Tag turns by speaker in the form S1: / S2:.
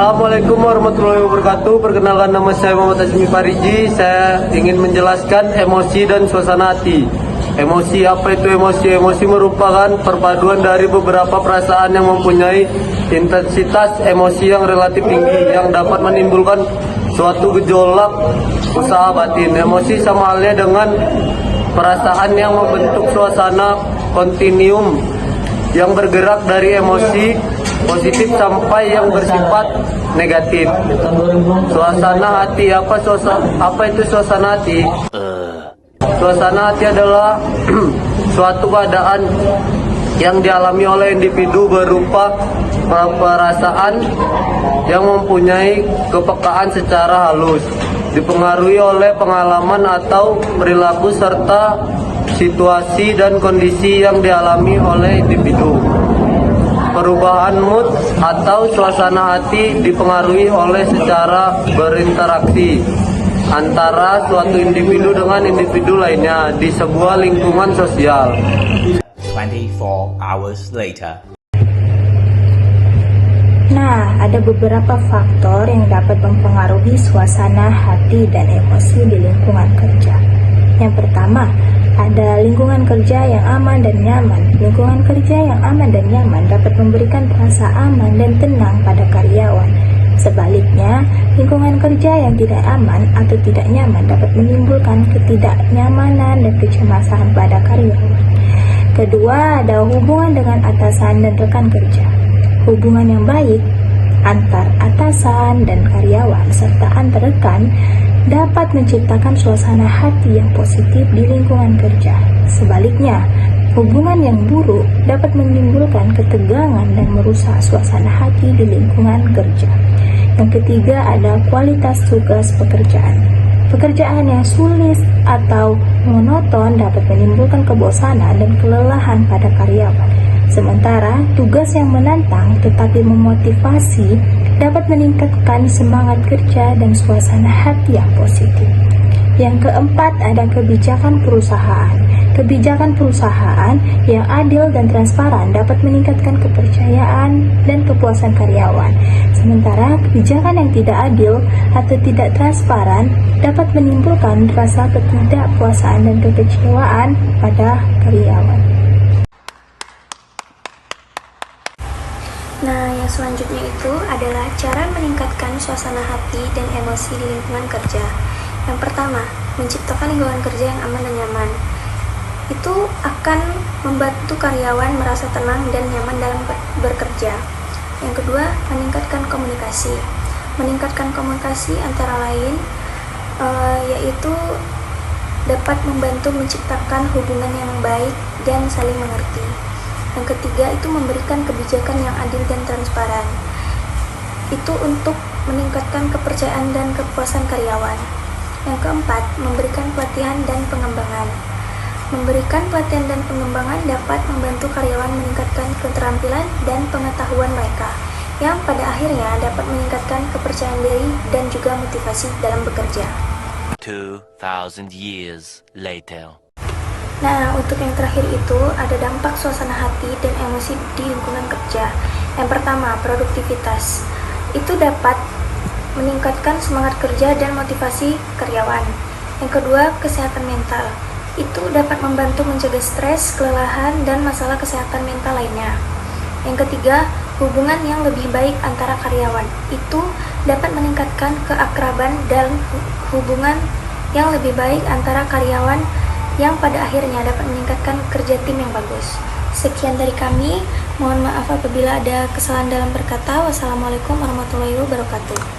S1: Assalamualaikum warahmatullahi wabarakatuh. Perkenalkan, nama saya Muhammad Azmi Fariji. Saya ingin menjelaskan emosi dan suasana hati. Emosi, apa itu emosi? Emosi merupakan perpaduan dari beberapa perasaan yang mempunyai intensitas emosi yang relatif tinggi, yang dapat menimbulkan suatu gejolak usaha batin. Emosi sama halnya dengan perasaan yang membentuk suasana kontinuum yang bergerak dari emosi positif sampai yang bersifat negatif. Suasana hati, apa itu suasana hati? Suasana hati adalah suatu keadaan yang dialami oleh individu berupa perasaan yang mempunyai kepekaan secara halus, dipengaruhi oleh pengalaman atau perilaku serta situasi dan kondisi yang dialami oleh individu. Perubahan mood atau suasana hati dipengaruhi oleh secara berinteraksi antara suatu individu dengan individu lainnya di sebuah lingkungan sosial.
S2: 24 hours later.
S3: Nah, ada beberapa faktor yang dapat mempengaruhi suasana hati dan emosi di lingkungan kerja. Yang pertama, ada lingkungan kerja yang aman dan nyaman. Lingkungan kerja yang aman dan nyaman dapat memberikan rasa aman dan tenang pada karyawan. Sebaliknya, lingkungan kerja yang tidak aman atau tidak nyaman dapat menimbulkan ketidaknyamanan dan kecemasan pada karyawan. Kedua, ada hubungan dengan atasan dan rekan kerja. Hubungan yang baik antar atasan dan karyawan serta antar rekan dapat menciptakan suasana hati yang positif di lingkungan kerja. Sebaliknya, hubungan yang buruk dapat menimbulkan ketegangan dan merusak suasana hati di lingkungan kerja. Yang ketiga ada kualitas tugas pekerjaan. Pekerjaan yang sulit atau monoton dapat menimbulkan kebosanan dan kelelahan pada karyawan. Sementara tugas yang menantang tetapi memotivasi dapat meningkatkan semangat kerja dan suasana hati yang positif. Yang keempat ada kebijakan perusahaan. Kebijakan perusahaan yang adil dan transparan dapat meningkatkan kepercayaan dan kepuasan karyawan. Sementara kebijakan yang tidak adil atau tidak transparan dapat menimbulkan rasa ketidakpuasan dan kekecewaan pada karyawan.
S4: Nah, yang selanjutnya itu adalah cara meningkatkan suasana hati dan emosi di lingkungan kerja. Yang pertama, menciptakan lingkungan kerja yang aman dan nyaman. Itu akan membantu karyawan merasa tenang dan nyaman dalam bekerja. Yang kedua, meningkatkan komunikasi. Meningkatkan komunikasi antara lain yaitu dapat membantu menciptakan hubungan yang baik dan saling mengerti. Yang ketiga itu memberikan kebijakan yang adil dan transparan. Itu untuk meningkatkan kepercayaan dan kepuasan karyawan. Yang keempat, memberikan pelatihan dan pengembangan. Memberikan pelatihan dan pengembangan dapat membantu karyawan meningkatkan keterampilan dan pengetahuan mereka, yang pada akhirnya dapat meningkatkan kepercayaan diri dan juga motivasi dalam bekerja.
S2: 2000 years later.
S4: Nah, untuk yang terakhir itu ada dampak suasana hati dan emosi di lingkungan kerja. Yang pertama, produktivitas. Itu dapat meningkatkan semangat kerja dan motivasi karyawan. Yang kedua, kesehatan mental. Itu dapat membantu mencegah stres, kelelahan, dan masalah kesehatan mental lainnya. Yang ketiga, hubungan yang lebih baik antara karyawan. Itu dapat meningkatkan keakraban dan hubungan yang lebih baik antara karyawan yang pada akhirnya dapat meningkatkan kerja tim yang bagus. Sekian dari kami, mohon maaf apabila ada kesalahan dalam berkata. Wassalamualaikum warahmatullahi wabarakatuh.